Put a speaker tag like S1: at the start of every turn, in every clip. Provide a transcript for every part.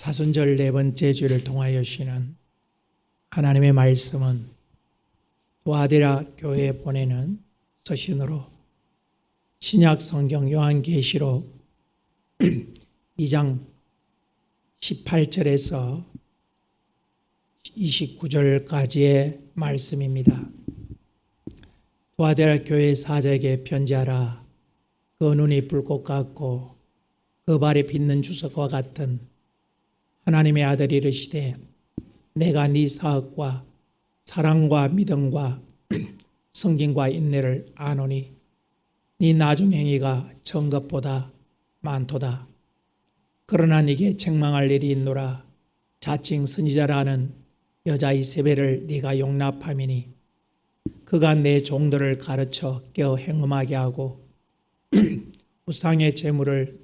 S1: 사순절 네 번째 주일을 통하여 주시는 하나님의 말씀은 두아디라 교회에 보내는 서신으로 신약 성경 요한계시록 2장 18절에서 29절까지의 말씀입니다. 두아디라 교회 사자에게 편지하라. 그 눈이 불꽃 같고 그 발이 빛는 주석과 같은 하나님의 아들이 이르시되 내가 네 사역과 사랑과 믿음과 성김과 인내를 아노니 네 나중 행위가 전 것보다 많도다. 그러나 네게 책망할 일이 있노라. 자칭 선지자라는 여자 이세벨을 네가 용납함이니 그가 내 종들을 가르쳐 깨어 행음하게 하고 우상의 재물을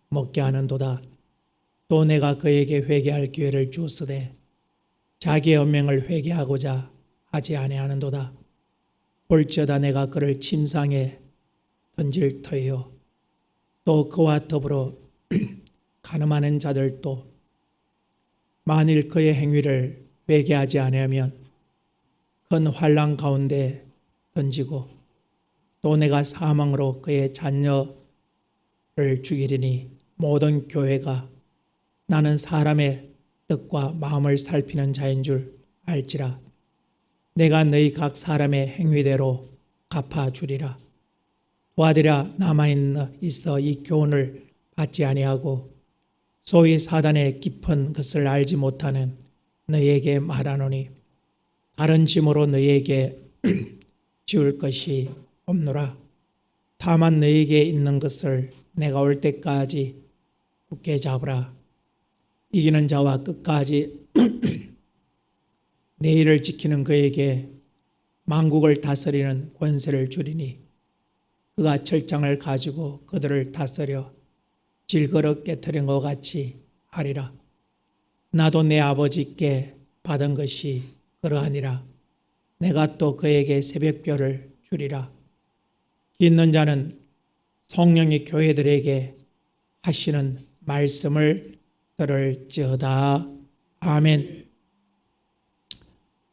S1: 먹게 하는도다. 또 내가 그에게 회개할 기회를 주었으되 자기의 언명을 회개하고자 하지 아니하는도다. 볼지어다 내가 그를 침상에 던질 터이요 또 그와 더불어 간음하는 자들도 만일 그의 행위를 회개하지 아니하면 큰 환난 가운데 던지고 또 내가 사망으로 그의 자녀를 죽이리니 모든 교회가 나는 사람의 뜻과 마음을 살피는 자인 줄 알지라. 내가 너희 각 사람의 행위대로 갚아주리라. 두아디라 남아있어 이 교훈을 받지 아니하고 소위 사단의 깊은 것을 알지 못하는 너희에게 말하노니 다른 짐으로 너희에게 지울 것이 없노라. 다만 너희에게 있는 것을 내가 올 때까지 굳게 잡으라. 이기는 자와 끝까지 내 일을 지키는 그에게 만국을 다스리는 권세를 주리니 그가 철장을 가지고 그들을 다스려 질그릇 깨트린 것 같이 하리라. 나도 내 아버지께 받은 것이 그러하니라. 내가 또 그에게 새벽별을 주리라. 귀 있는 자는 성령이 교회들에게 하시는 말씀을 들을지어다. 아멘.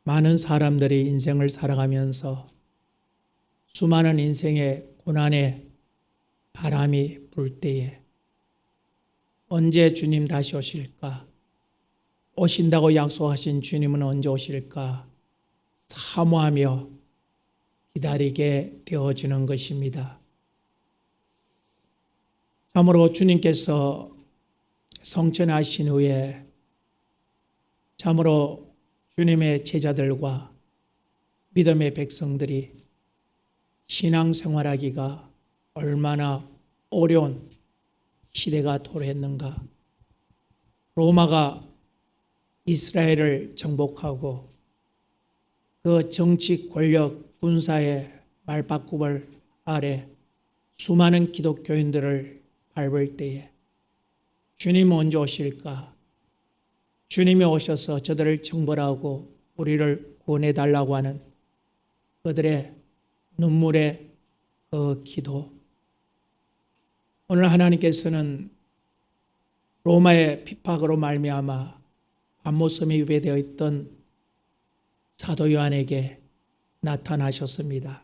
S1: 많은 사람들이 인생을 살아가면서 수많은 인생의 고난의 바람이 불 때에 언제 주님 다시 오실까? 오신다고 약속하신 주님은 언제 오실까? 사모하며 기다리게 되어지는 것입니다. 참으로 주님께서 성천하신 후에 참으로 주님의 제자들과 믿음의 백성들이 신앙생활하기가 얼마나 어려운 시대가 도래했는가. 로마가 이스라엘을 정복하고 그 정치 권력 군사의 말바꿈을 아래 수많은 기독교인들을 밟을 때에 주님은 언제 오실까? 주님이 오셔서 저들을 정벌하고 우리를 구원해달라고 하는 그들의 눈물의 그 기도. 오늘 하나님께서는 로마의 핍박으로 말미암아 밤모섬에 유배되어 있던 사도 요한에게 나타나셨습니다.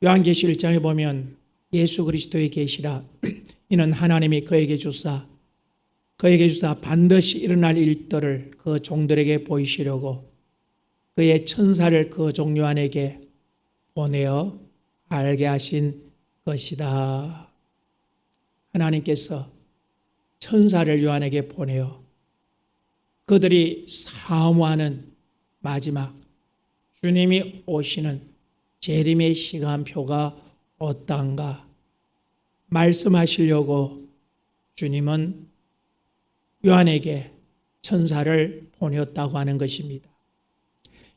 S1: 요한계시 1장에 보면 예수 그리스도의 계시라 이는 하나님이 그에게 주사 반드시 일어날 일들을 그 종들에게 보이시려고 그의 천사를 그 종 요한에게 보내어 알게 하신 것이다. 하나님께서 천사를 요한에게 보내어 그들이 사모하는 마지막 주님이 오시는 재림의 시간표가 어떠한가 말씀하시려고 주님은 요한에게 천사를 보내었다고 하는 것입니다.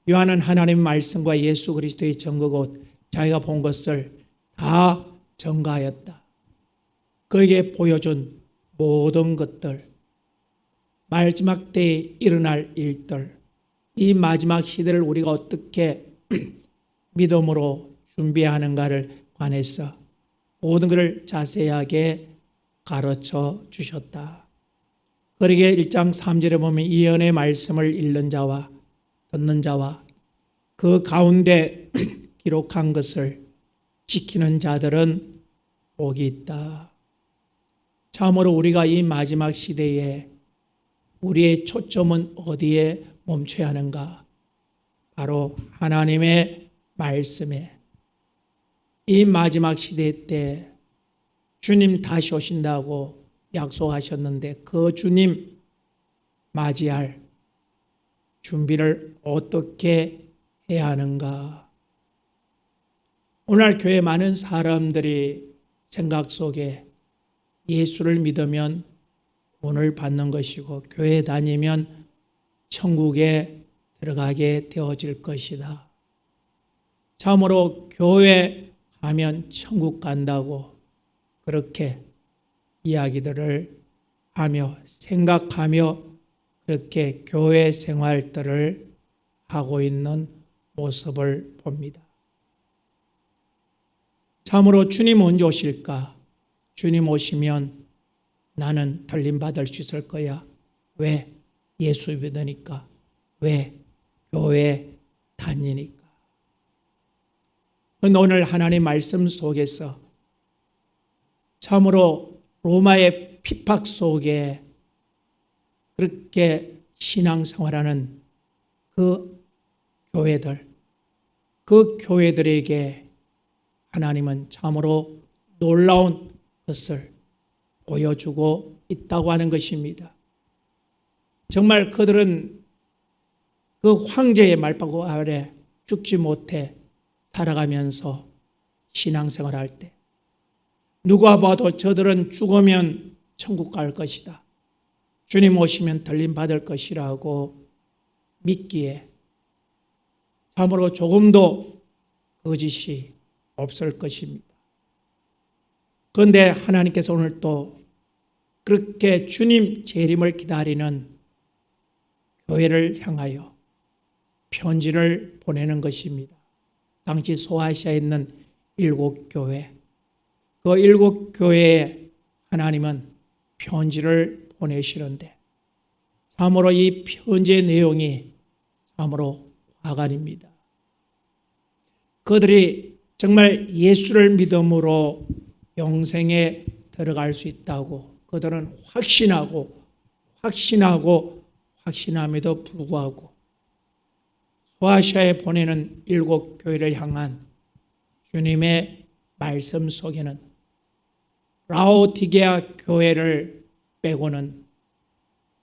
S1: 요한은 하나님의 말씀과 예수 그리스도의 증거 곧 자기가 본 것을 다 전가하였다. 그에게 보여준 모든 것들, 마지막 때에 일어날 일들, 이 마지막 시대를 우리가 어떻게 믿음으로 준비하는가를 관해서 모든 것을 자세하게 가르쳐 주셨다. 그러기에 1장 3절에 보면 이 은혜의 말씀을 읽는 자와 듣는 자와 그 가운데 기록한 것을 지키는 자들은 복이 있다. 참으로 우리가 이 마지막 시대에 우리의 초점은 어디에 멈춰야 하는가? 바로 하나님의 말씀에. 이 마지막 시대 때 주님 다시 오신다고 약속하셨는데 그 주님 맞이할 준비를 어떻게 해야 하는가? 오늘 교회 많은 사람들이 생각 속에 예수를 믿으면 구원을 받는 것이고 교회 다니면 천국에 들어가게 되어질 것이다. 참으로 교회 가면 천국 간다고 그렇게 이야기들을 하며 생각하며 그렇게 교회 생활들을 하고 있는 모습을 봅니다. 참으로 주님 언제 오실까? 주님 오시면 나는 들림받을 수 있을 거야. 왜? 예수 믿으니까. 왜? 교회 다니니까. 오늘 하나님의 말씀 속에서 참으로 로마의 핍박 속에 그렇게 신앙생활하는 그 교회들, 그 교회들에게 하나님은 참으로 놀라운 것을 보여주고 있다고 하는 것입니다. 정말 그들은 그 황제의 말바구 아래 죽지 못해 살아가면서 신앙생활할 때 누가 봐도 저들은 죽으면 천국 갈 것이다. 주님 오시면 들림받을 것이라고 믿기에 참으로 조금도 거짓이 없을 것입니다. 그런데 하나님께서 오늘 또 그렇게 주님 재림을 기다리는 교회를 향하여 편지를 보내는 것입니다. 당시 소아시아에 있는 7교회, 그 7교회에 하나님은 편지를 보내시는데 참으로 이 편지의 내용이 참으로 화관입니다. 그들이 정말 예수를 믿음으로 영생에 들어갈 수 있다고 그들은 확신함에도 불구하고 소아시아에 보내는 7교회를 향한 주님의 말씀 속에는 라오디게아 교회를 빼고는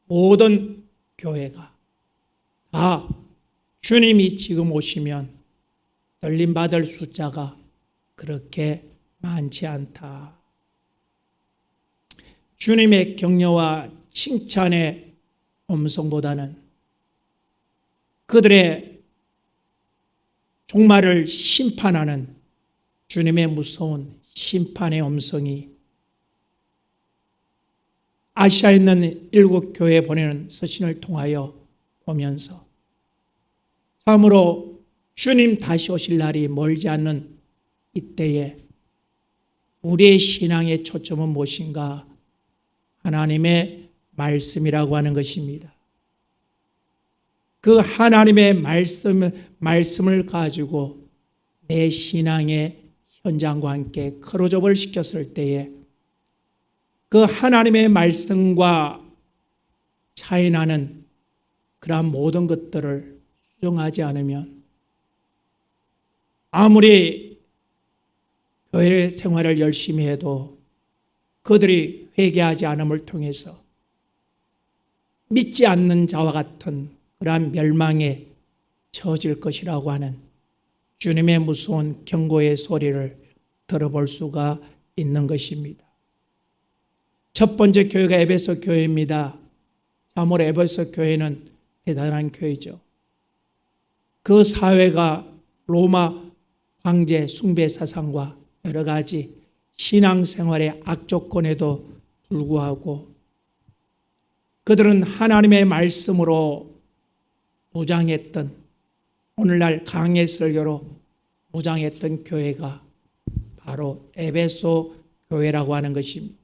S1: 모든 교회가 다 주님이 지금 오시면 들림받을 숫자가 그렇게 많지 않다. 주님의 격려와 칭찬의 음성보다는 그들의 종말을 심판하는 주님의 무서운 심판의 음성이 아시아에 있는 7교회에 보내는 서신을 통하여 보면서 참으로 주님 다시 오실 날이 멀지 않는 이때에 우리의 신앙의 초점은 무엇인가? 하나님의 말씀이라고 하는 것입니다. 그 하나님의 말씀을 가지고 내 신앙의 현장과 함께 크로즈업을 시켰을 때에 그 하나님의 말씀과 차이나는 그러한 모든 것들을 수정하지 않으면 아무리 교회 생활을 열심히 해도 그들이 회개하지 않음을 통해서 믿지 않는 자와 같은 그러한 멸망에 처질 것이라고 하는 주님의 무서운 경고의 소리를 들어볼 수가 있는 것입니다. 첫 번째 교회가 에베소 교회입니다. 참으로 에베소 교회는 대단한 교회죠. 그 사회가 로마 황제 숭배 사상과 여러 가지 신앙생활의 악조건에도 불구하고 그들은 하나님의 말씀으로 무장했던 오늘날 강해 설교로 무장했던 교회가 바로 에베소 교회라고 하는 것입니다.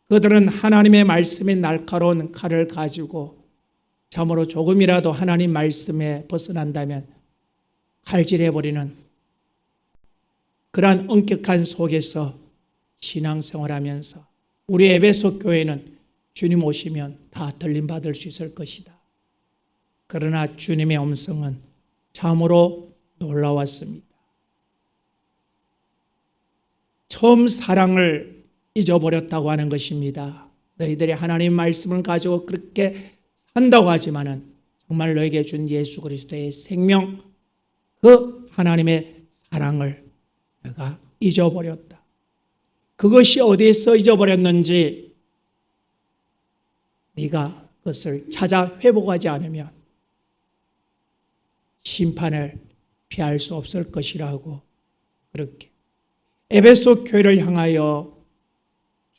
S1: 그들은 하나님의 말씀에 날카로운 칼을 가지고 참으로 조금이라도 하나님 말씀에 벗어난다면 칼질해버리는 그러한 엄격한 속에서 신앙생활하면서 우리 에베소 교회는 주님 오시면 다 들림받을 수 있을 것이다. 그러나 주님의 음성은 참으로 놀라웠습니다. 처음 사랑을 잊어버렸다고 하는 것입니다. 너희들이 하나님 말씀을 가지고 그렇게 산다고 하지만은 정말 너에게 준 예수 그리스도의 생명, 그 하나님의 사랑을 내가 잊어버렸다. 그것이 어디에서 잊어버렸는지 네가 그것을 찾아 회복하지 않으면 심판을 피할 수 없을 것이라고 그렇게 에베소 교회를 향하여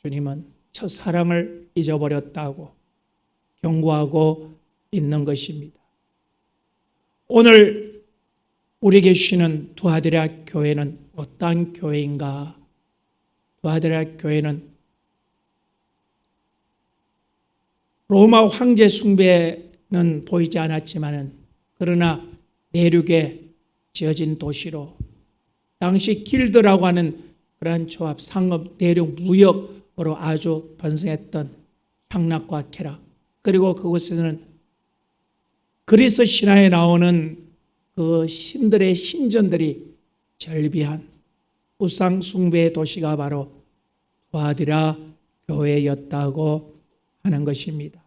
S1: 주님은 첫사랑을 잊어버렸다고 경고하고 있는 것입니다. 오늘 우리에게 주시는 두아디라 교회는 어떠한 교회인가? 두아디라 교회는 로마 황제 숭배는 보이지 않았지만은 그러나 내륙에 지어진 도시로 당시 길드라고 하는 그러한 조합, 상업, 내륙, 무역으로 아주 번성했던 향락과 쾌락, 그리고 그곳에는 그리스도 신화에 나오는 그 신들의 신전들이 절비한 우상 숭배의 도시가 바로 두아디라 교회였다고 하는 것입니다.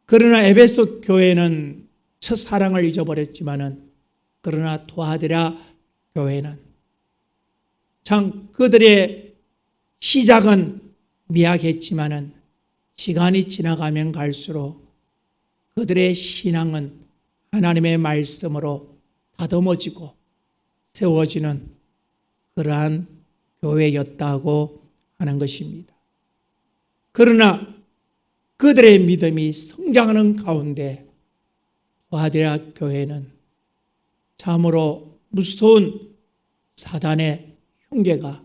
S1: 그러나 에베소 교회는 첫사랑을 잊어버렸지만은 그러나 두아디라 교회는 참 그들의 시작은 미약했지만은 시간이 지나가면 갈수록 그들의 신앙은 하나님의 말씀으로 다듬어지고 세워지는 그러한 교회였다고 하는 것입니다. 그러나 그들의 믿음이 성장하는 가운데 두아디라 교회는 참으로 무서운 사단의 흉계가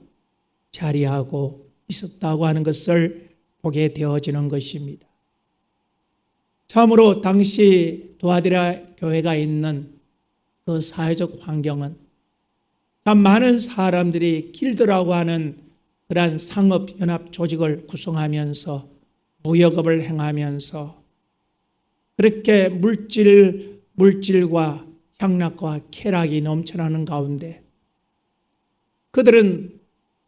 S1: 자리하고 있었다고 하는 것을 보게 되어지는 것입니다. 참으로 당시 두아디라 교회가 있는 그 사회적 환경은 참 많은 사람들이 길드라고 하는 그러한 상업연합 조직을 구성하면서 무역업을 행하면서 그렇게 물질과 향락과 쾌락이 넘쳐나는 가운데 그들은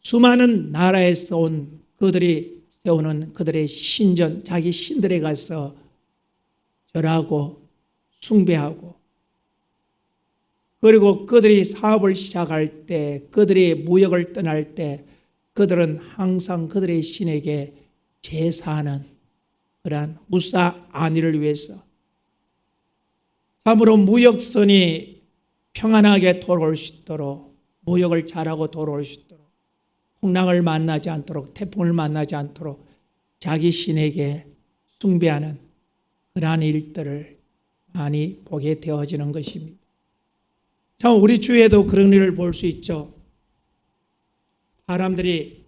S1: 수많은 나라에서 온 그들이 세우는 그들의 신전, 자기 신들에 가서 절하고 숭배하고, 그리고 그들이 사업을 시작할 때, 그들이 무역을 떠날 때 그들은 항상 그들의 신에게 제사하는 그러한 무사 안위를 위해서 참으로 무역선이 평안하게 돌아올 수 있도록, 무역을 잘하고 돌아올 수 있도록, 풍랑을 만나지 않도록, 태풍을 만나지 않도록 자기 신에게 숭배하는 그러한 일들을 많이 보게 되어지는 것입니다. 참 우리 주위에도 그런 일을 볼 수 있죠. 사람들이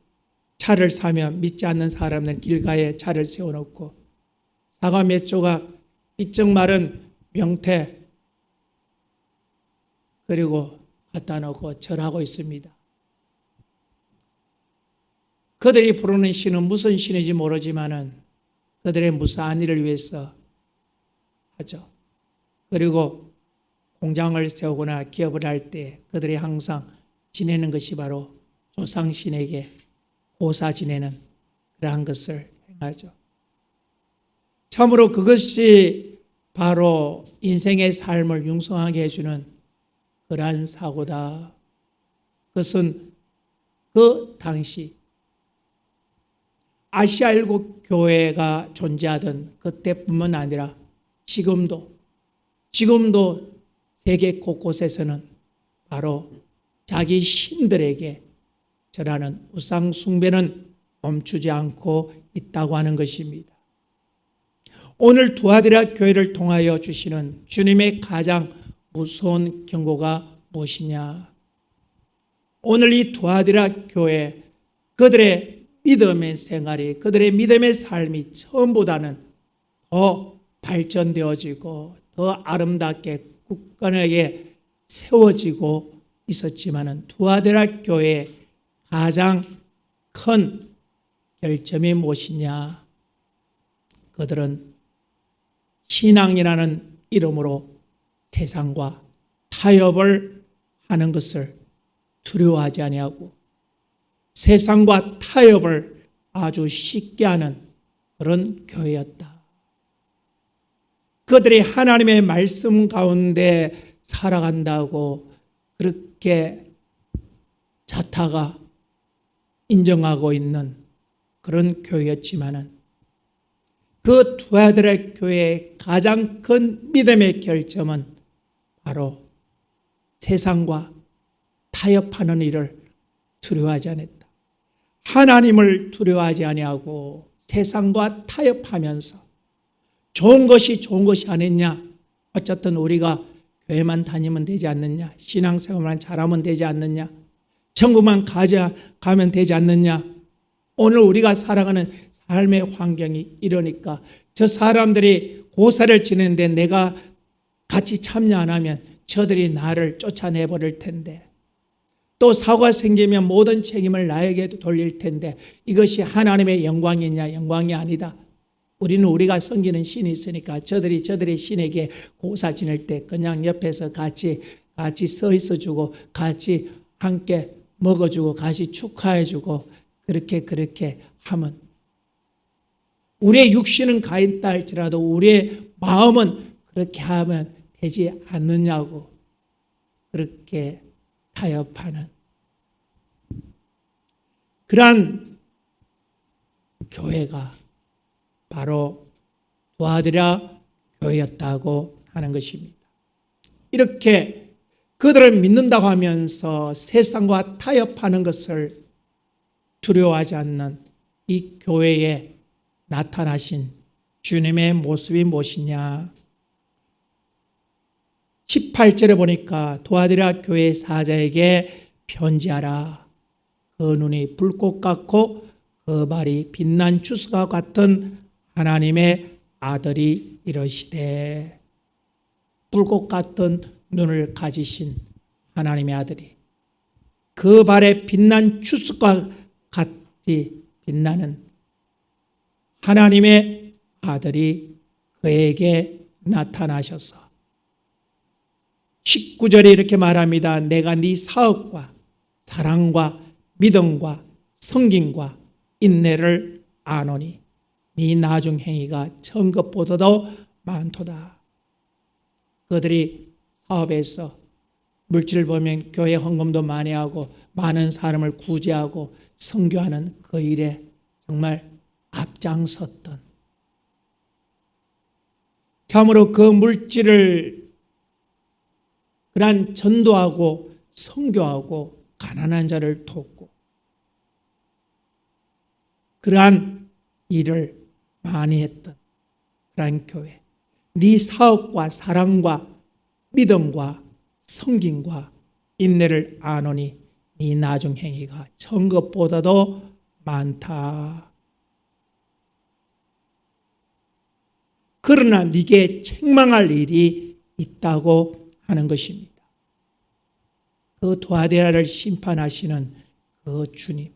S1: 차를 사면 믿지 않는 사람은 길가에 차를 세워놓고 사과 몇 조각, 삐쩍 마른 명태 그리고 갖다 놓고 절하고 있습니다. 그들이 부르는 신은 무슨 신인지 모르지만은 그들의 무사 안위를 위해서 하죠. 그리고 공장을 세우거나 기업을 할 때 그들이 항상 지내는 것이 바로 조상신에게 고사 지내는 그러한 것을 행하죠. 참으로 그것이 바로 인생의 삶을 융성하게 해주는 그러한 사고다. 그것은 그 당시 아시아 일곱 교회가 존재하던 그때뿐만 아니라 지금도 세계 곳곳에서는 바로 자기 신들에게 절하는 우상 숭배는 멈추지 않고 있다고 하는 것입니다. 오늘 두아디라 교회를 통하여 주시는 주님의 가장 무서운 경고가 무엇이냐? 오늘 이 두아디라 교회, 그들의 믿음의 생활이, 그들의 믿음의 삶이 처음보다는 더 발전되어지고 더 아름답게 굳건하게 세워지고 있었지만은 두아데라 교회의 가장 큰 결점이 무엇이냐? 그들은 신앙이라는 이름으로 세상과 타협을 하는 것을 두려워하지 아니하고 세상과 타협을 아주 쉽게 하는 그런 교회였다. 그들이 하나님의 말씀 가운데 살아간다고 그렇게 자타가 인정하고 있는 그런 교회였지만은 그 두아데라 교회의 가장 큰 믿음의 결점은 바로 세상과 타협하는 일을 두려워하지 않았다. 하나님을 두려워하지 아니하고 세상과 타협하면서 좋은 것이 아니냐? 어쨌든 우리가 교회만 다니면 되지 않느냐? 신앙생활만 잘하면 되지 않느냐? 천국만 가면 되지 않느냐? 오늘 우리가 살아가는 삶의 환경이 이러니까 저 사람들이 고사를 지내는데 내가 같이 참여 안 하면 저들이 나를 쫓아내버릴 텐데 또 사고가 생기면 모든 책임을 나에게 돌릴 텐데 이것이 하나님의 영광이냐? 영광이 아니다. 우리는 우리가 섬기는 신이 있으니까 저들의 신에게 고사 지낼 때 그냥 옆에서 같이 서 있어주고 같이 함께 먹어주고 같이 축하해주고 그렇게 하면 우리의 육신은 가 있다 할지라도 우리의 마음은 그렇게 하면 되지 않느냐고 그렇게 타협하는 그러한 교회가 바로 두아데라 교회였다고 하는 것입니다. 이렇게 그들을 믿는다고 하면서 세상과 타협하는 것을 두려워하지 않는 이 교회에 나타나신 주님의 모습이 무엇이냐? 18절에 보니까 두아데라 교회 사자에게 편지하라. 그 눈이 불꽃 같고 그 발이 빛난 주스와 같은 하나님의 아들이 이러시되 불꽃 같은 눈을 가지신 하나님의 아들이 그 발에 빛난 주스과 같이 빛나는 하나님의 아들이 그에게 나타나셔서 19절에 이렇게 말합니다. 내가 네 사역과 사랑과 믿음과 섬김과 인내를 아노니 네 나중 행위가 처음 것보다도 많도다. 그들이 사업에서 물질을 보면 교회 헌금도 많이 하고 많은 사람을 구제하고 선교하는 그 일에 정말 앞장섰던 참으로 그 물질을 그러한 전도하고 선교하고 가난한 자를 돕고 그러한 일을 많이 했던 그러한 교회. 네 사업과 사랑과 믿음과 섬김과 인내를 아노니 네 나중 행위가 전 것보다도 많다. 그러나 네게 책망할 일이 있다고 하는 것입니다. 그 두아데라를 심판하시는 그 주님.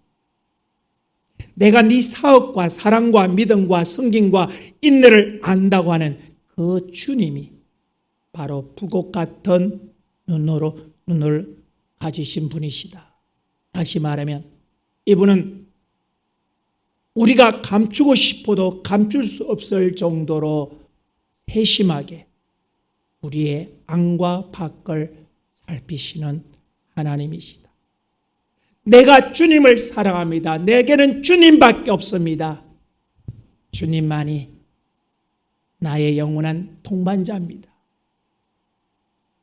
S1: 내가 네 사업과 사랑과 믿음과 섬김과 인내를 안다고 하는 그 주님이 바로 불꽃 같은 눈을 가지신 분이시다. 다시 말하면 이분은 우리가 감추고 싶어도 감출 수 없을 정도로 세심하게 우리의 안과 밖을 살피시는 하나님이시다. 내가 주님을 사랑합니다. 내게는 주님밖에 없습니다. 주님만이 나의 영원한 동반자입니다.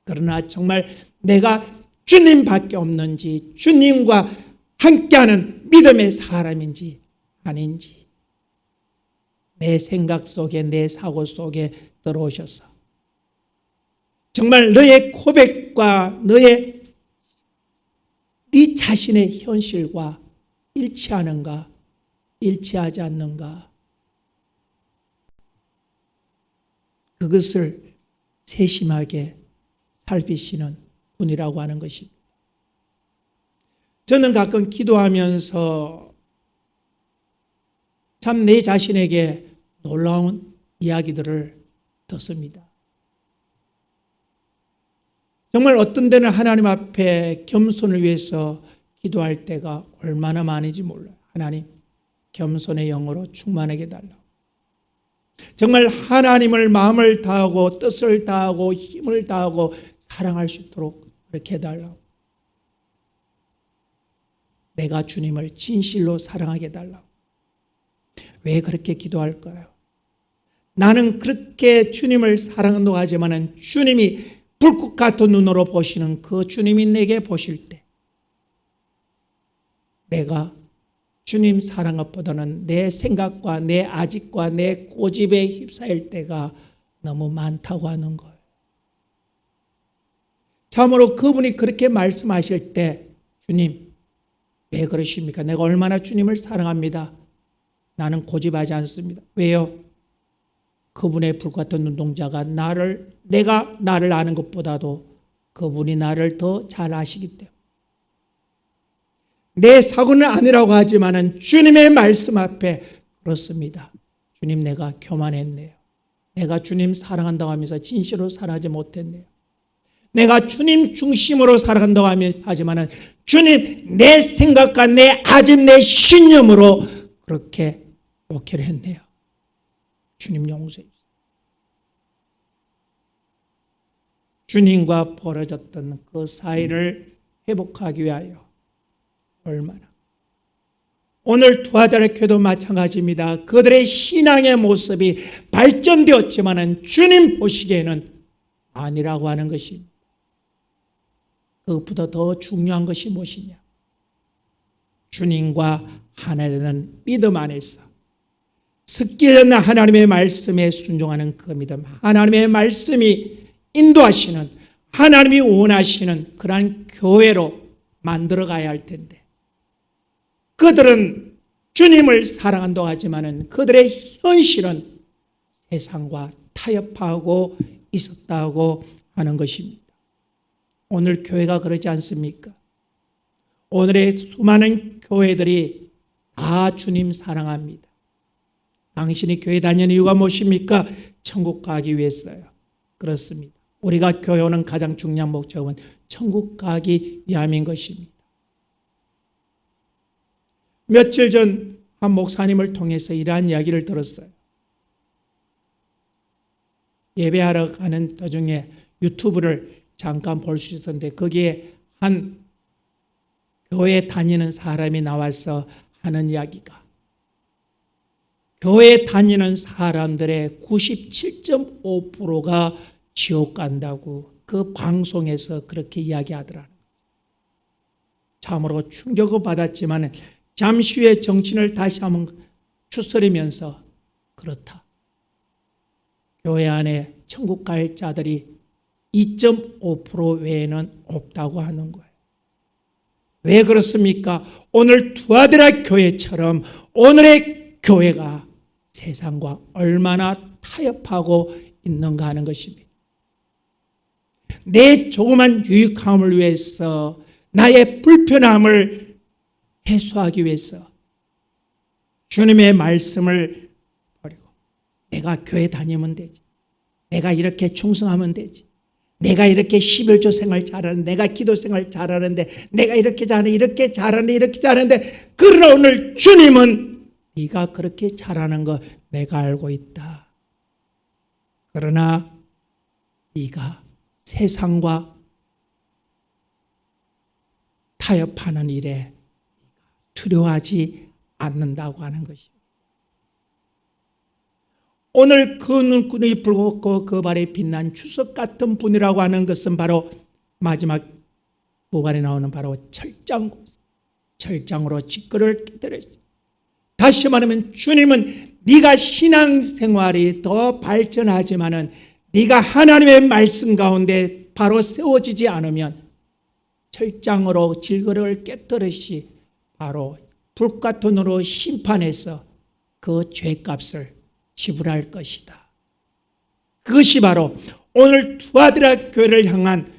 S1: 그러나 정말 내가 주님밖에 없는지 주님과 함께하는 믿음의 사람인지 아닌지 내 생각 속에 내 사고 속에 들어오셔서 정말 너의 고백과 네 자신의 현실과 일치하는가 일치하지 않는가? 그것을 세심하게 살피시는 분이라고 하는 것입니다. 저는 가끔 기도하면서 참 내 자신에게 놀라운 이야기들을 듣습니다. 정말 어떤 때는 하나님 앞에 겸손을 위해서 기도할 때가 얼마나 많은지 몰라요. 하나님, 겸손의 영으로 충만하게 해달라고. 정말 하나님을 마음을 다하고 뜻을 다하고 힘을 다하고 사랑할 수 있도록 그렇게 해달라고. 내가 주님을 진실로 사랑하게 해달라고. 왜 그렇게 기도할까요? 나는 그렇게 주님을 사랑한다고 하지만 주님이 불꽃 같은 눈으로 보시는 그 주님이 내게 보실 때 내가 주님 사랑한 것보다는 내 생각과 내 아집과 내 고집에 휩싸일 때가 너무 많다고 하는 거예요. 참으로 그분이 그렇게 말씀하실 때 주님 왜 그러십니까? 내가 얼마나 주님을 사랑합니다. 나는 고집하지 않습니다. 왜요? 그분의 불같은 눈동자가 내가 나를 아는 것보다도 그분이 나를 더 잘 아시기 때문에 내 사고는 아니라고 하지만은 주님의 말씀 앞에 그렇습니다. 주님 내가 교만했네요. 내가 주님 사랑한다고 하면서 진실로 살아가지 못했네요. 내가 주님 중심으로 살아간다고 하지만은 주님 내 생각과 내 아집 내 신념으로 그렇게 목회를 했네요. 주님 용서해 주세요. 주님과 벌어졌던 그 사이를 회복하기 위하여 얼마나 오늘 두 아들의 교도 마찬가지입니다. 그들의 신앙의 모습이 발전되었지만 주님 보시기에는 아니라고 하는 것입니다. 그것보다 더 중요한 것이 무엇이냐? 주님과 하나님은 믿음 안에서 습기는 하나님의 말씀에 순종하는 그 믿음, 하나님의 말씀이 인도하시는, 하나님이 원하시는 그러한 교회로 만들어가야 할 텐데 그들은 주님을 사랑한다고 하지만 그들의 현실은 세상과 타협하고 있었다고 하는 것입니다. 오늘 교회가 그러지 않습니까? 오늘의 수많은 교회들이 다 주님 사랑합니다. 당신이 교회 다니는 이유가 무엇입니까? 천국 가기 위해서요. 그렇습니다. 우리가 교회 오는 가장 중요한 목적은 천국 가기 위함인 것입니다. 며칠 전 한 목사님을 통해서 이러한 이야기를 들었어요. 예배하러 가는 도중에 유튜브를 잠깐 볼 수 있었는데 거기에 한 교회 다니는 사람이 나와서 하는 이야기가 교회 다니는 사람들의 97.5%가 지옥 간다고 그 방송에서 그렇게 이야기하더라고요. 참으로 충격을 받았지만 잠시 후에 정신을 다시 한번 추스리면서 그렇다. 교회 안에 천국 갈 자들이 2.5% 외에는 없다고 하는 거예요. 왜 그렇습니까? 오늘 두아드라 교회처럼 오늘의 교회가 세상과 얼마나 타협하고 있는가 하는 것입니다. 내 조그만 유익함을 위해서 나의 불편함을 해소하기 위해서 주님의 말씀을 버리고 내가 교회 다니면 되지. 내가 이렇게 충성하면 되지. 내가 이렇게 11조 생활 잘하는데 내가 기도 생활 잘하는데 내가 이렇게 잘하는데 이렇게 잘하는데 이렇게 잘하는데 그러나 오늘 주님은 네가 그렇게 잘하는 거 내가 알고 있다. 그러나 네가 세상과 타협하는 일에 두려워하지 않는다고 하는 것입니다. 오늘 그 눈이 붉고 그 발에 빛난 주석 같은 분이라고 하는 것은 바로 마지막 부관에 나오는 바로 철장으로 직거를 깨뜨렸습니다. 다시 말하면 주님은 네가 신앙생활이 더 발전하지만은 네가 하나님의 말씀 가운데 바로 세워지지 않으면 철장으로 질거를 깨뜨리시 바로 불같은 심판해서 그 죄값을 지불할 것이다. 그것이 바로 오늘 투아디라 교회를 향한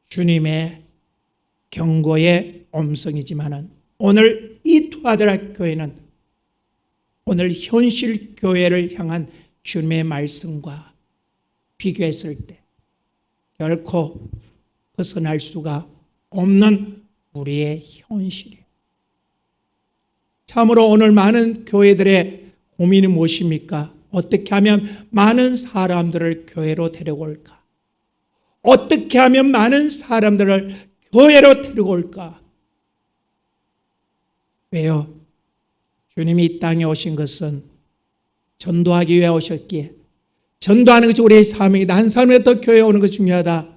S1: 주님의 경고의 음성이지만은 오늘 이 투아디라 교회는 오늘 현실 교회를 향한 주님의 말씀과 비교했을 때 결코 벗어날 수가 없는 우리의 현실이에요. 참으로 오늘 많은 교회들의 고민이 무엇입니까? 어떻게 하면 많은 사람들을 교회로 데려올까? 어떻게 하면 많은 사람들을 교회로 데리고 올까? 왜요? 주님이 이 땅에 오신 것은 전도하기 위해 오셨기에 전도하는 것이 우리의 사명이다. 한 사람이 더 교회에 오는 것이 중요하다.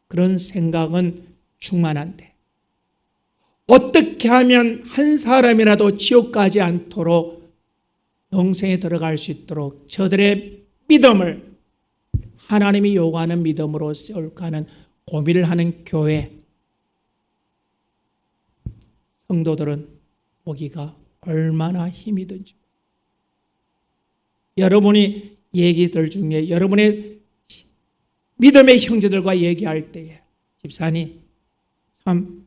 S1: 그런 생각은 충만한데 어떻게 하면 한 사람이라도 지옥 가지 않도록 영생에 들어갈 수 있도록 저들의 믿음을 하나님이 요구하는 믿음으로 세울까 하는 고민을 하는 교회 성도들은 보기가 얼마나 힘이 든지. 여러분이 얘기들 중에 여러분의 믿음의 형제들과 얘기할 때에 집사님 참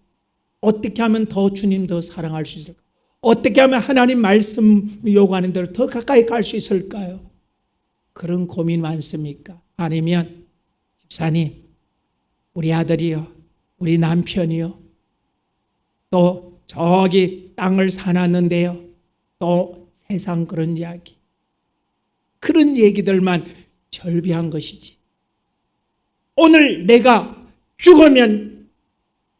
S1: 어떻게 하면 더 주님 더 사랑할 수 있을까? 어떻게 하면 하나님 말씀 요구하는 대로 더 가까이 갈 수 있을까요? 그런 고민 많습니까? 아니면 집사님 우리 아들이요 우리 남편이요 또 저기 땅을 사놨는데요 또 세상 그런 이야기 그런 얘기들만 절비한 것이지 오늘 내가 죽으면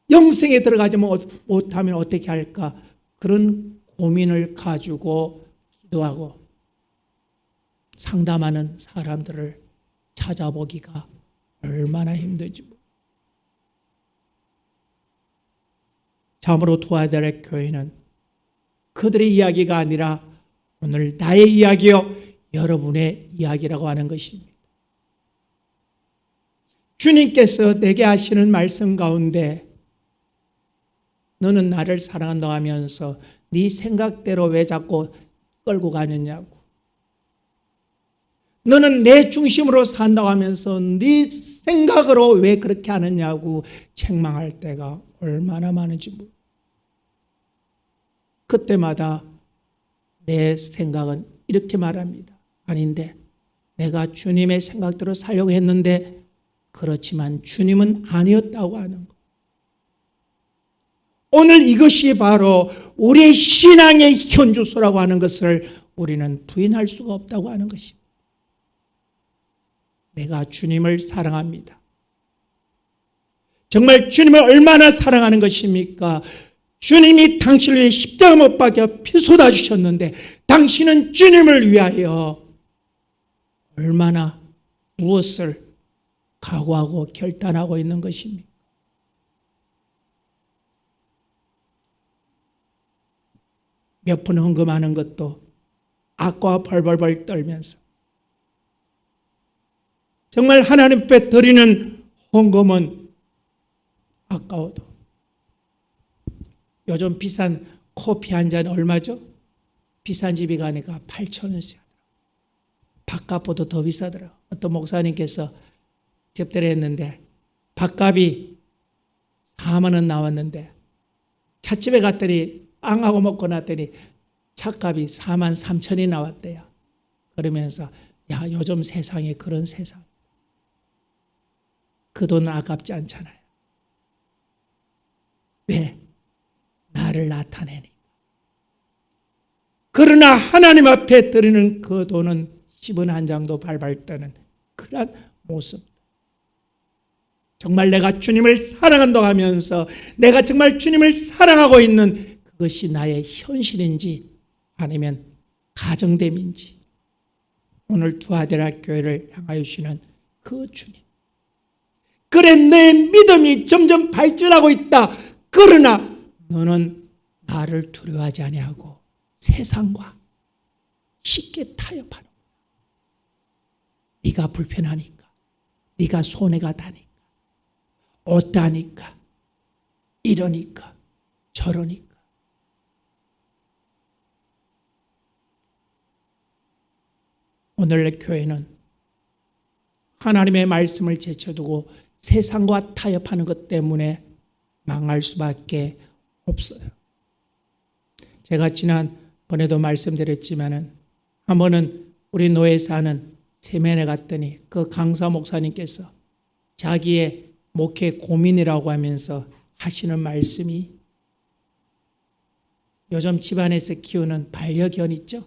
S1: 영생에 들어가지 못하면 어떻게 할까 그런 고민을 가지고 기도하고 상담하는 사람들을 찾아보기가 얼마나 힘든지. 참으로 투아디라 교회는 그들의 이야기가 아니라 오늘 나의 이야기요 여러분의 이야기라고 하는 것입니다. 주님께서 내게 하시는 말씀 가운데 너는 나를 사랑한다고 하면서 네 생각대로 왜 자꾸 끌고 가느냐고. 너는 내 중심으로 산다고 하면서 네 생각으로 왜 그렇게 하느냐고 책망할 때가 얼마나 많은지 모르겠어요. 그때마다 내 생각은 이렇게 말합니다. 아닌데 내가 주님의 생각대로 살려고 했는데 그렇지만 주님은 아니었다고 하는 것. 오늘 이것이 바로 우리의 신앙의 현주소라고 하는 것을 우리는 부인할 수가 없다고 하는 것입니다. 내가 주님을 사랑합니다. 정말 주님을 얼마나 사랑하는 것입니까? 주님이 당신을 위해 십자가 못 박혀 피 쏟아 주셨는데 당신은 주님을 위하여 얼마나 무엇을 각오하고 결단하고 있는 것입니까? 몇 푼 헌금하는 것도 악과 벌벌벌 떨면서 정말 하나님 앞에 드리는 헌금은 아까워도 요즘 비싼 커피 한 잔 얼마죠? 비싼 집에 가니까 8,000원씩 밥값보다 더 비싸더라고요. 어떤 목사님께서 접대를 했는데 밥값이 4만 원 나왔는데 찻집에 갔더니 빵하고 먹고 났더니 차값이 4만 3천이 나왔대요. 그러면서 야 요즘 세상에 그런 세상 그 돈은 아깝지 않잖아요. 왜? 나를 나타내니까. 그러나 하나님 앞에 드리는 그 돈은 10원 한 장도 발발 떠는 그런 모습. 정말 내가 주님을 사랑한다고 하면서 내가 정말 주님을 사랑하고 있는 그것이 나의 현실인지 아니면 가정됨인지 오늘 투아디라 교회를 향하여 주시는 그 주님. 그래 내 믿음이 점점 발전하고 있다. 그러나 너는 나를 두려워하지 아니하고 세상과 쉽게 타협하는 거야. 네가 불편하니까, 네가 손해가 다니까, 어떠하니까, 이러니까, 저러니까. 오늘 교회는 하나님의 말씀을 제쳐두고 세상과 타협하는 것 때문에 망할 수밖에 없어요. 제가 지난번에도 말씀드렸지만은 한 번은 우리 노예 사는 세면에 갔더니 그 강사 목사님께서 자기의 목회 고민이라고 하면서 하시는 말씀이 요즘 집안에서 키우는 반려견 있죠?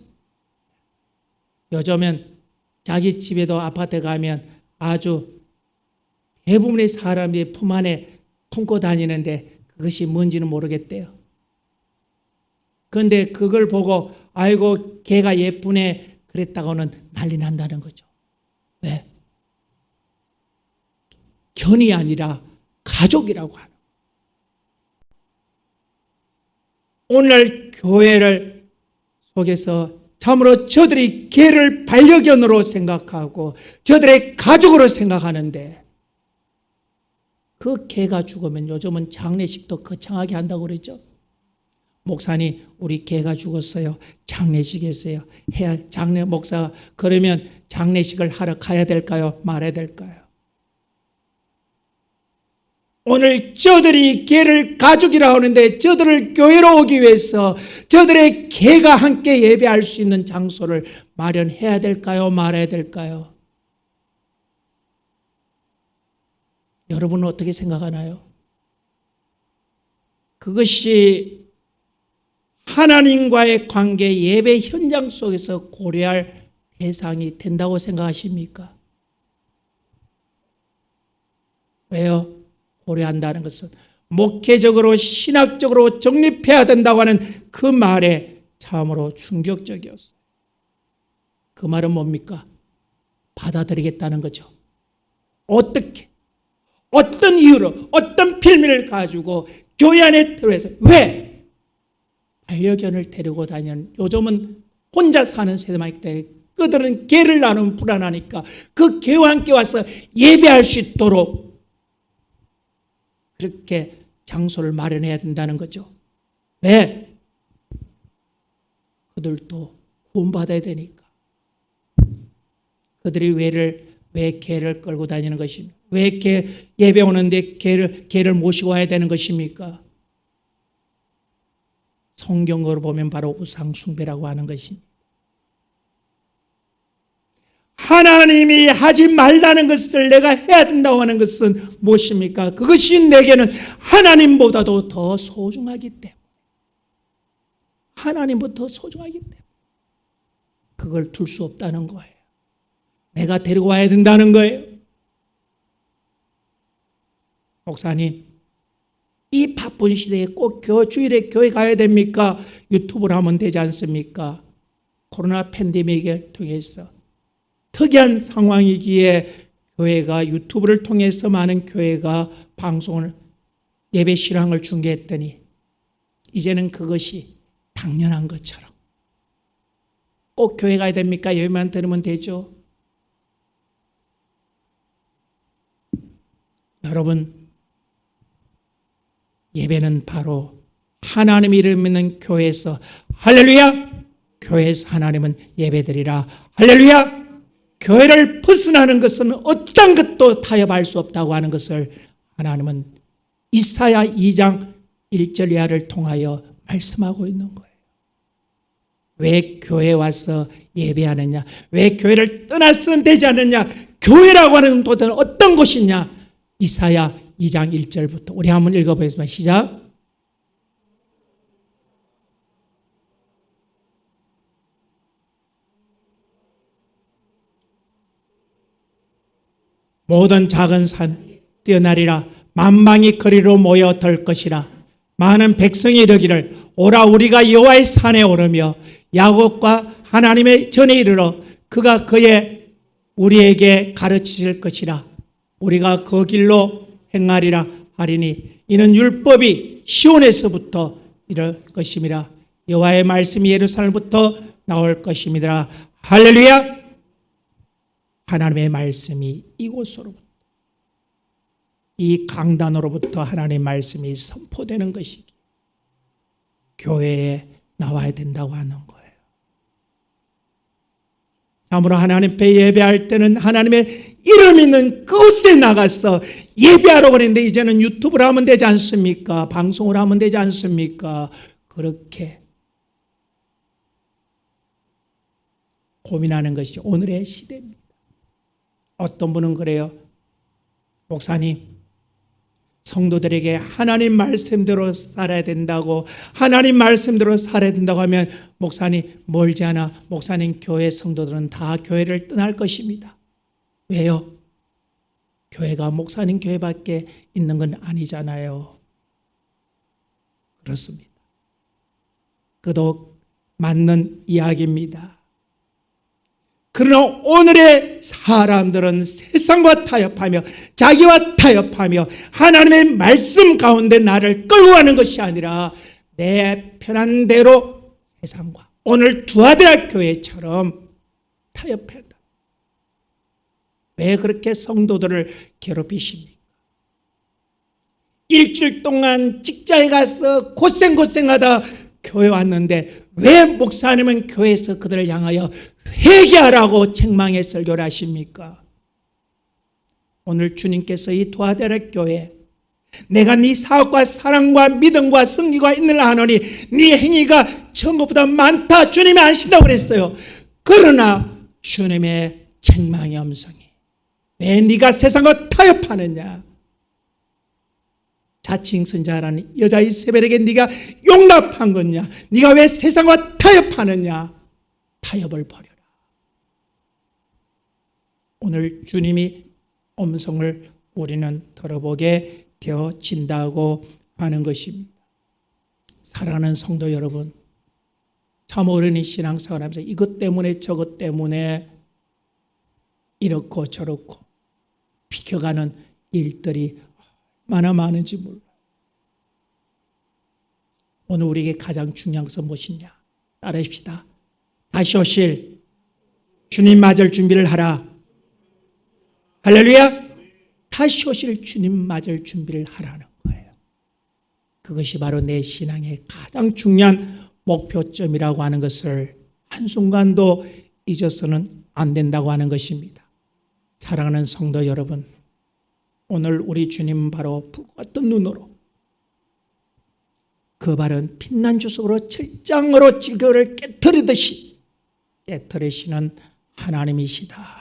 S1: 요즘은 자기 집에도 아파트 가면 아주 대부분의 사람이 품 안에 품고 다니는데 그것이 뭔지는 모르겠대요. 그런데 그걸 보고 아이고 걔가 예쁘네 그랬다고는 난리 난다는 거죠. 왜? 견이 아니라 가족이라고 하는. 오늘날 교회를 속에서 참으로 저들이 개를 반려견으로 생각하고 저들의 가족으로 생각하는데 그 개가 죽으면 요즘은 장례식도 거창하게 한다고 그러죠. 목사님 우리 개가 죽었어요. 장례식 했어요. 장례 목사 그러면 장례식을 하러 가야 될까요? 말아야 될까요? 오늘 저들이 개를 가족이라고 하는데 저들을 교회로 오기 위해서 저들의 개가 함께 예배할 수 있는 장소를 마련해야 될까요? 말아야 될까요? 여러분은 어떻게 생각하나요? 그것이 하나님과의 관계 예배 현장 속에서 고려할 대상이 된다고 생각하십니까? 왜요? 고려한다는 것은 목회적으로 신학적으로 정립해야 된다고 하는 그 말에 참으로 충격적이었어요. 그 말은 뭡니까? 받아들이겠다는 거죠. 어떻게? 어떤 이유로? 어떤 필미를 가지고 교회 안에 들어와서 왜? 반려견을 데리고 다니는 요즘은 혼자 사는 세대만 있기 때문에 그들은 개를 나누면 불안하니까 그 개와 함께 와서 예배할 수 있도록 그렇게 장소를 마련해야 된다는 거죠. 왜? 그들도 구원받아야 되니까. 그들이 왜 개를 끌고 다니는 것입니까? 왜 예배 오는데 개를 모시고 와야 되는 것입니까? 성경으로 보면 바로 우상숭배라고 하는 것입니다. 하나님이 하지 말라는 것을 내가 해야 된다고 하는 것은 무엇입니까? 그것이 내게는 하나님보다도 더 소중하기 때문에. 하나님보다 더 소중하기 때문에. 그걸 둘 수 없다는 거예요. 내가 데리고 와야 된다는 거예요. 목사님, 이 바쁜 시대에 꼭 주일에 교회 가야 됩니까? 유튜브를 하면 되지 않습니까? 코로나 팬데믹을 통해서 특이한 상황이기에 교회가 유튜브를 통해서 많은 교회가 방송을 예배 실황을 중계했더니 이제는 그것이 당연한 것처럼 꼭 교회 가야 됩니까? 예배만 들으면 되죠. 여러분, 예배는 바로 하나님 이름 있는 교회에서 할렐루야! 교회에서 하나님은 예배드리라. 할렐루야! 교회를 벗어나는 것은 어떤 것도 타협할 수 없다고 하는 것을 하나님은 이사야 2장 1절 이하를 통하여 말씀하고 있는 거예요. 왜 교회에 와서 예배하느냐? 왜 교회를 떠나서는 되지 않느냐? 교회라고 하는 도대체 어떤 곳이냐? 이사야 2장 1절부터 우리 한번 읽어보겠습니다. 시작. 모든 작은 산 뛰어나리라. 만방이 거리로 모여들 것이라. 많은 백성이 이르기를 오라 우리가 여호와의 산에 오르며 야곱과 하나님의 전에 이르러 그가 그의 우리에게 가르치실 것이라. 우리가 그 길로 행하리라 하리니 이는 율법이 시온에서부터 이럴 것임이라. 여호와의 말씀이 예루살렘부터 나올 것임이라. 할렐루야. 하나님의 말씀이 이곳으로부터 이 강단으로부터 하나님의 말씀이 선포되는 것이기 교회에 나와야 된다고 하는 거예요. 참으로 하나님 앞에 예배할 때는 하나님의 이름 있는 그곳에 나가서 예배하러 그랬는데 이제는 유튜브를 하면 되지 않습니까? 방송을 하면 되지 않습니까? 그렇게 고민하는 것이 오늘의 시대입니다. 어떤 분은 그래요. 목사님, 성도들에게 하나님 말씀대로 살아야 된다고, 하나님 말씀대로 살아야 된다고 하면 목사님 멀지 않아 목사님 교회 성도들은 다 교회를 떠날 것입니다. 왜요? 교회가 목사님 교회밖에 있는 건 아니잖아요. 그렇습니다. 그도 맞는 이야기입니다. 그러나 오늘의 사람들은 세상과 타협하며 자기와 타협하며 하나님의 말씀 가운데 나를 끌고 가는 것이 아니라 내 편한 대로 세상과 오늘 두아드라 교회처럼 타협한다. 왜 그렇게 성도들을 괴롭히십니까? 일주일 동안 직장에 가서 고생하다 교회 왔는데 왜 목사님은 교회에서 그들을 향하여 회개하라고 책망의 설교를 하십니까? 오늘 주님께서 이 두아데라 교회, 내가 네 사업과 사랑과 믿음과 승리가 있느라 하노니 네 행위가 전부보다 많다 주님이 아신다고 그랬어요. 그러나 주님의 책망의 음성이 왜 네가 세상과 타협하느냐? 자칭 선자라는 여자 이세벨에게 네가 용납한 거냐? 네가 왜 세상과 타협하느냐? 타협을 버려라. 오늘 주님이 음성을 우리는 들어보게 되어진다고 하는 것입니다. 사랑하는 성도 여러분, 참 어른이 신앙생활 하면서 이것 때문에 저것 때문에 이렇고 저렇고 비켜가는 일들이 얼마나 많은지 몰라요. 오늘 우리에게 가장 중요한 것은 무엇이냐? 따라합시다. 다시 오실 주님 맞을 준비를 하라. 할렐루야. 다시 오실 주님 맞을 준비를 하라는 거예요. 그것이 바로 내 신앙의 가장 중요한 목표점이라고 하는 것을 한순간도 잊어서는 안 된다고 하는 것입니다. 사랑하는 성도 여러분, 오늘 우리 주님은 바로 불과 같은 눈으로 그 바른 빛난 주석으로 철장으로 지거를 깨트리듯이 깨트리시는 하나님이시다.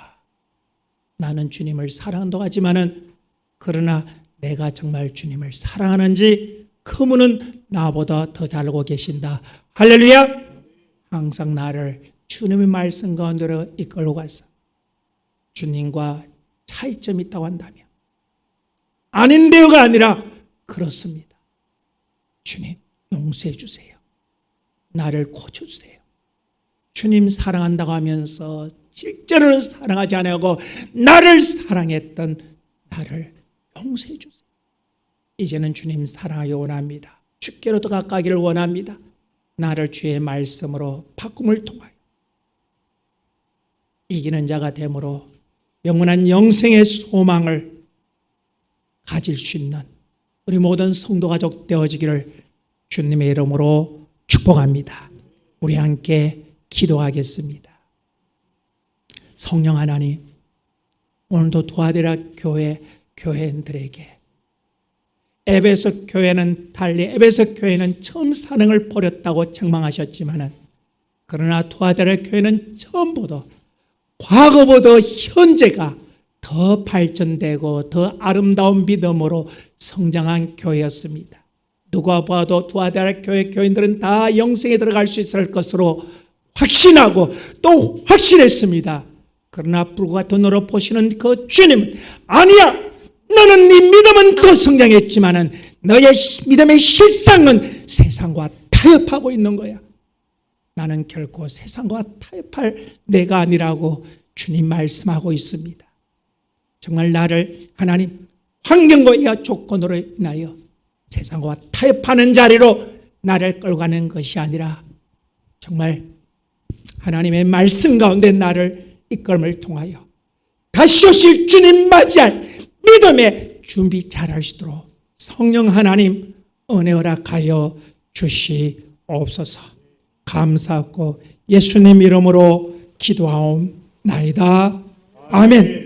S1: 나는 주님을 사랑한다고 하지만은 그러나 내가 정말 주님을 사랑하는지 그분은 나보다 더 잘 알고 계신다. 할렐루야. 항상 나를 주님의 말씀 가운데로 이끌고 가서 주님과 차이점이 있다고 한다면 아닌데요가 아니라 그렇습니다. 주님 용서해 주세요. 나를 고쳐주세요. 주님 사랑한다고 하면서 실제로는 사랑하지 않고 나를 사랑했던 나를 용서해 주세요. 이제는 주님 사랑하기 원합니다. 주께로 더 가까이를 원합니다. 나를 주의 말씀으로 바꿈을 통하여 이기는 자가 되므로 영원한 영생의 소망을 가질 수 있는 우리 모든 성도 가족 되어지기를 주님의 이름으로 축복합니다. 우리 함께 기도하겠습니다. 성령 하나님, 오늘도 두아데라 교회인들에게 에베소 교회는 달리 에베소 교회는 처음 사랑을 버렸다고 책망하셨지만은 그러나 두아데라 교회는 처음보다 과거보다 현재가 더 발전되고 더 아름다운 믿음으로 성장한 교회였습니다. 누가 봐도 두아데라 교회 교인들은 다 영생에 들어갈 수 있을 것으로 확신하고 또 확신했습니다. 그러나 불과 같은 눈으로 보시는 그 주님은 아니야. 너는 네 믿음은 더 성장했지만은 너의 믿음의 실상은 세상과 타협하고 있는 거야. 나는 결코 세상과 타협할 내가 아니라고 주님 말씀하고 있습니다. 정말 나를 하나님 환경과 조건으로 인하여 세상과 타협하는 자리로 나를 끌고 가는 것이 아니라 정말 하나님의 말씀 가운데 나를 이끌음을 통하여 다시 오실 주님 맞이할 믿음의 준비 잘하시도록 성령 하나님 은혜 허락하여 주시옵소서. 감사하고 예수님 이름으로 기도하옵나이다. 나이다. 아멘.